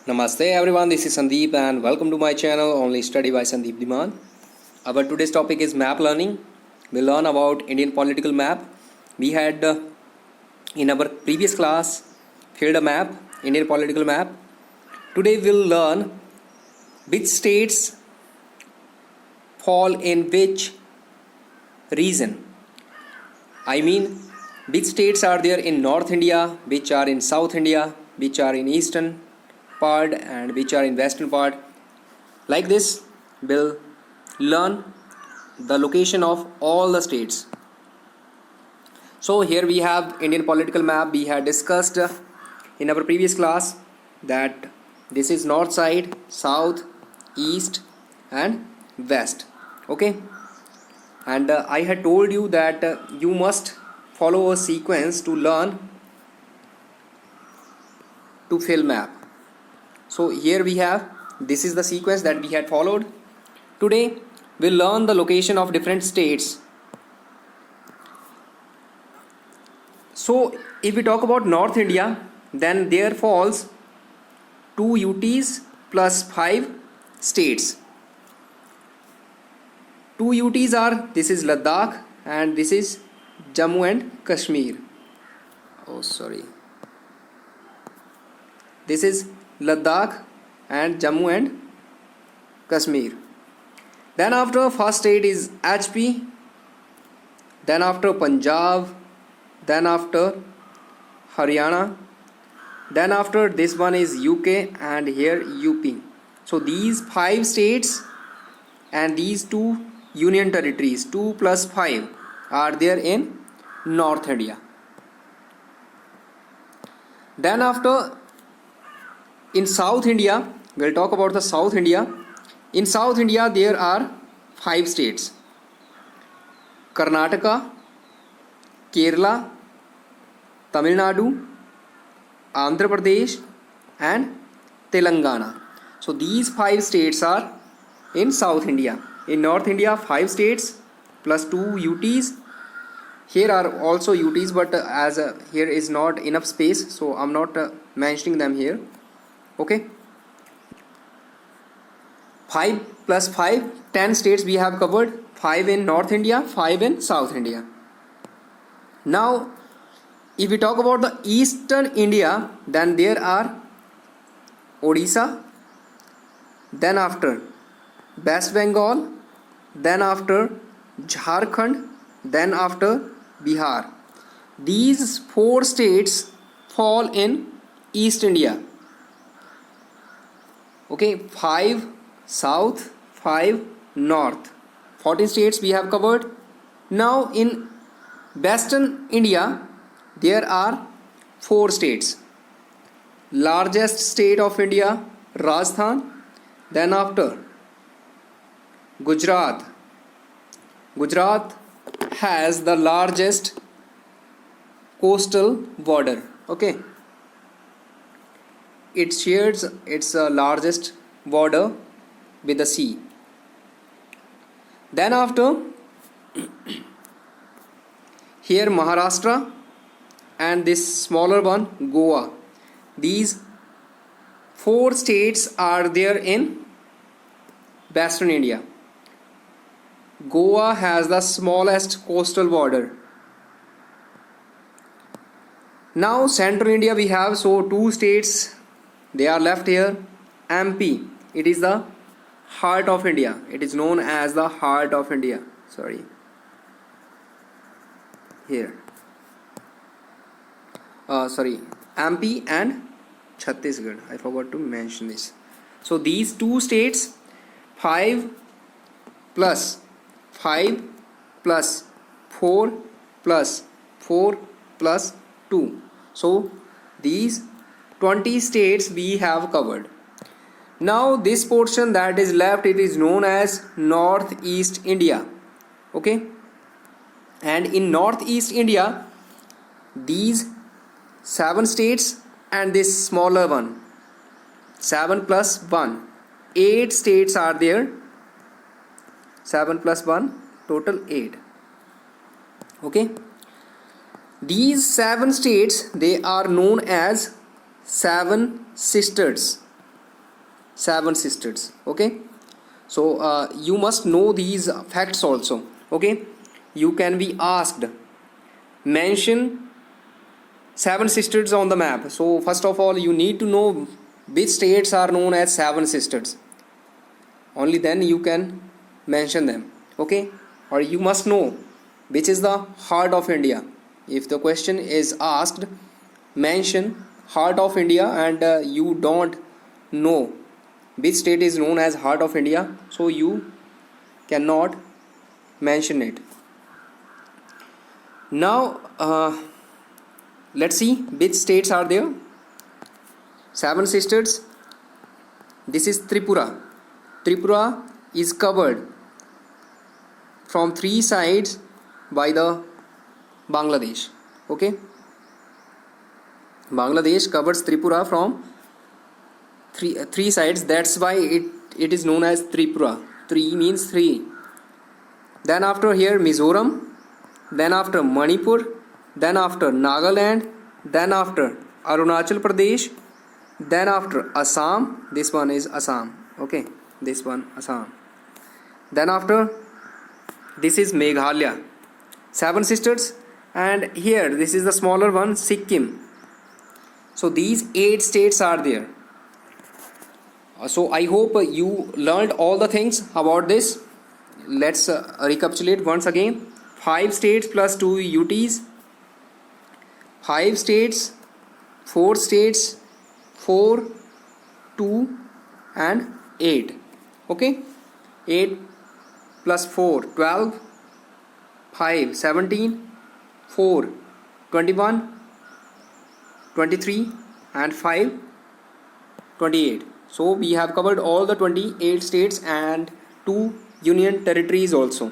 Namaste everyone, this is Sandeep and welcome to my channel Only Study by Sandeep Diman. Our today's topic is map learning. We'll learn about Indian political map. We had in our previous class filled a map, Indian political map. Today we'll learn which states fall in which region. I mean which states are there in North India, which are in South India, which are in Eastern part and which are in western part. Like this we'll learn the location of all the states. So here we have Indian political map. We had discussed in our previous class that this is north side, south, east and west. Okay, and I had told you that you must follow a sequence to learn to fill map. So here we have, this is the sequence that we had followed. Today we'll learn the location of different states. So if we talk about North India, then there falls 2 UTs plus 5 states. 2 UTs are, this is Ladakh and this is Jammu and Kashmir. This is Ladakh and Jammu and Kashmir. Then after first state is HP, then after Punjab, then after Haryana, then after this one is UK and here UP. So these 5 states and these 2 union territories, 2 plus 5 are there in North India. Then after in South India, we'll talk about the South India. In South India, there are 5 states: Karnataka, Kerala, Tamil Nadu, Andhra Pradesh, and Telangana. So these 5 states are in South India. In North India, 5 states plus 2 UTs. Here are also UTs, but as here is not enough space, so I'm not mentioning them here. Okay, 5 plus 5, 10 states we have covered. 5 in North India, 5 in South India. Now if we talk about the Eastern India, then there are Odisha, then after West Bengal, then after Jharkhand, then after Bihar. These 4 states fall in East India. Okay, 5 south, 5 north, 14 states we have covered. Now in Western India, there are 4 states. Largest state of India, Rajasthan, then after Gujarat. Gujarat has the largest coastal border. Okay, it shares its largest border with the sea. Then after here Maharashtra and this smaller one Goa. These 4 states are there in Western India. Goa has the smallest coastal border. Now Central India we have, so 2 states they are left here. MP, it is the heart of India. It is known as the heart of India. Here. MP and Chhattisgarh. I forgot to mention this. So these 2 states, 5 plus 5 plus 4 plus 4 plus 2. So these 20 states we have covered. Now this portion that is left, it is known as Northeast India. Okay, and in Northeast India, these 7 states and this smaller one, 7 plus 1, 8 states are there. 7 plus 1, total 8. Okay, these 7 states, they are known as 7 sisters. seven sisters. Okay, so you must know these facts also. Okay, you can be asked, mention seven sisters on the map. So first of all, you need to know which states are known as seven sisters. Only then you can mention them. Okay, or you must know which is the heart of India. If the question is asked, mention heart of India, and you don't know which state is known as heart of India, so you cannot mention it. Now let's see which states are there. Seven sisters. This is Tripura. Tripura is covered from three sides by the Bangladesh. Okay, Bangladesh covers Tripura from three sides. That's why it is known as Tripura. Three means three. Then after here Mizoram, then after Manipur, then after Nagaland, then after Arunachal Pradesh, then after Assam. This one is Assam. Okay, this one Assam. Then after this is Meghalaya. Seven sisters. And here this is the smaller one, Sikkim. So these 8 states are there. So I hope you learned all the things about this. Let's recapitulate once again. 5 states plus 2 UTs. 5 states, 4 states, 4, 2 and 8. Okay, 8 plus 4 12, 5 17, 4 21, 23 and 5 28. So we have covered all the 28 states and 2 union territories also.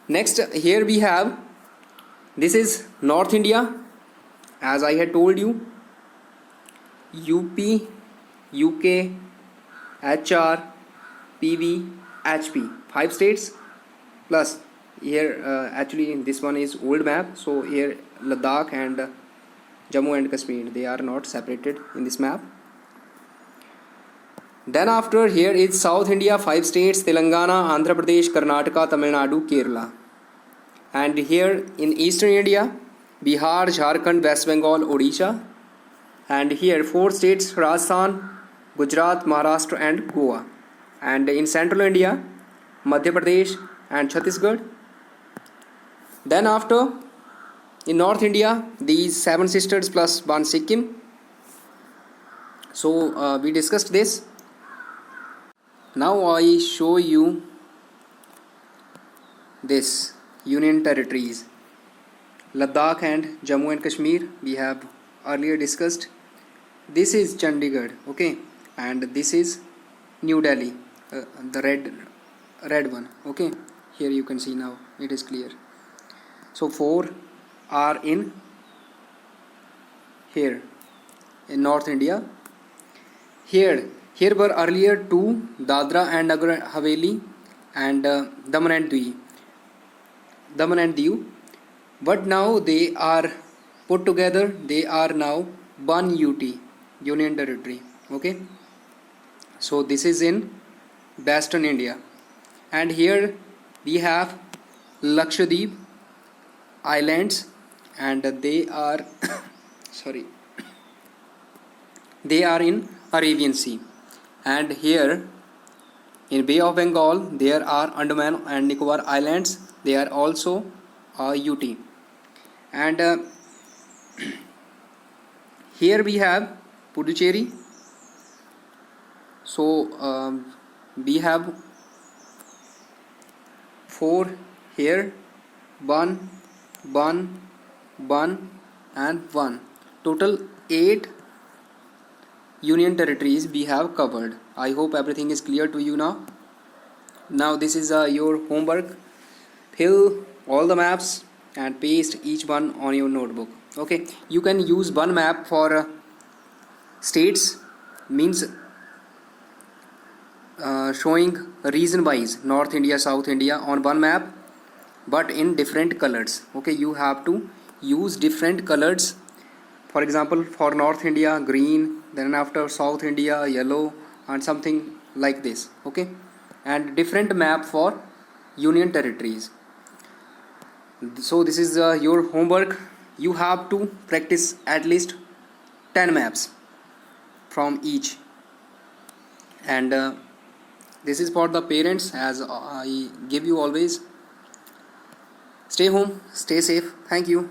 Next, here we have, this is North India. As I had told you, UP, UK, HR, PV, HP, 5 states plus here actually this one is old map, so here Ladakh and Jammu and Kashmir, they are not separated in this map. Then after here is South India, 5 states, Telangana, Andhra Pradesh, Karnataka, Tamil Nadu, Kerala. And here in Eastern India, Bihar, Jharkhand, West Bengal, Odisha. And here 4 states, Rajasthan, Gujarat, Maharashtra and Goa. And in Central India, Madhya Pradesh and Chhattisgarh. Then after in North India, these 7 sisters plus 1 Sikkim. So we discussed this. Now I show you this union territories. Ladakh and Jammu and Kashmir we have earlier discussed. This is Chandigarh, okay, and this is New Delhi, the red one, okay. Here you can see now it is clear. So 4 are in here in North India. Here were earlier 2, Dadra and Nagar Haveli and Daman and Diu, but now they are put together. They are now one UT, Union Territory. Okay, so this is in Western India, and here we have Lakshadweep Islands, and they are sorry, they are in Arabian Sea. And here in Bay of Bengal there are Andaman and Nicobar Islands. They are also UT. And here we have Puducherry. So we have 4 here, 1 and 1. Total 8 union territories we have covered. I hope everything is clear to you now. Now this is your homework. Fill all the maps and paste each one on your notebook. Okay, you can use one map for states, means showing region wise North India, South India on one map, but in different colors. Okay, you have to use different colors For example, for North India, green, then after South India, yellow, and something like this. Okay, and different map for union territories. So this is your homework. You have to practice at least 10 maps from each, and this is for the parents, as I give you always. Stay home, stay safe. Thank you.